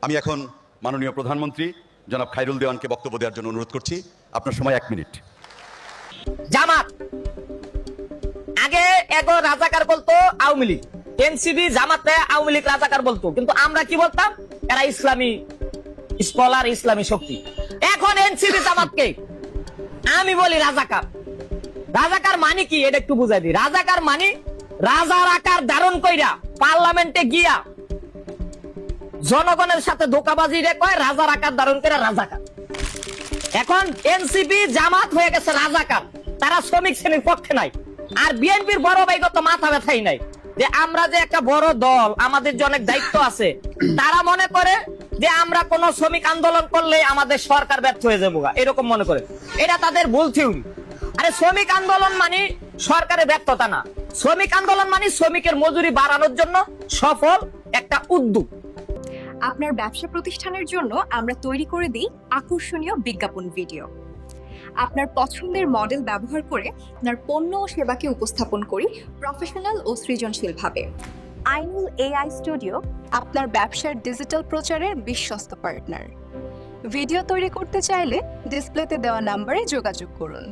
আমি এখন মাননীয় প্রধানমন্ত্রী জনাব খায়রুল দেওয়ানকে বক্তব্য দেওয়ার জন্য অনুরোধ করছি। আপনার সময় 1 মিনিট। জামাত আগে এগো রাজাকার বলতো আওয়ামী লীগ, এনসিবি জামাতে আওয়ামী লীগ রাজাকার বলতো, কিন্তু আমরা কি বলতাম? এরা ইসলামী স্কলার, ইসলামী শক্তি। এখন এনসিবি জামাতকে আমি বলি রাজাকার। রাজাকার মানে কি এটা একটু বুঝাই দিই। রাজাকার মানে রাজার আকার ধারণ কইরা পার্লামেন্টে গিয়া জনগণের সাথে ধোকাবাজি রে কয় রাজার আকার ধারণ করে রাজাকার। এখন এনসিপি জামাত হয়ে গেছে রাজাকার, তারা শ্রমিক শ্রেণীর পক্ষে নাই। আর বিএনপির বড় ভাইগত মাথা ব্যথাই নাই যে আমরা যে একটা বড় দল, আমাদের যে অনেক দায়িত্ব আছে। তারা মনে করে যে আমরা কোন শ্রমিক আন্দোলন করলে আমাদের সরকার ব্যর্থ হয়ে যাবো, এরকম মনে করে। এটা তাদের ভুল থিওরি। আরে শ্রমিক আন্দোলন মানে সরকারের ব্যর্থতা না, শ্রমিক আন্দোলন মানে শ্রমিকের মজুরি বাড়ানোর জন্য সফল একটা উদ্যোগ। আপনার ব্যবসা প্রতিষ্ঠানের জন্য আমরা তৈরি করে দিই আকর্ষণীয় বিজ্ঞাপন ভিডিও। আপনার পছন্দের মডেল ব্যবহার করে আপনার পণ্য ও সেবাকে উপস্থাপন করি প্রফেশনাল ও সৃজনশীলভাবে। আইনুল এআই স্টুডিও আপনার ব্যবসার ডিজিটাল প্রচারের বিশ্বস্ত পার্টনার। ভিডিও তৈরি করতে চাইলে ডিসপ্লেতে দেওয়া নম্বরে যোগাযোগ করুন।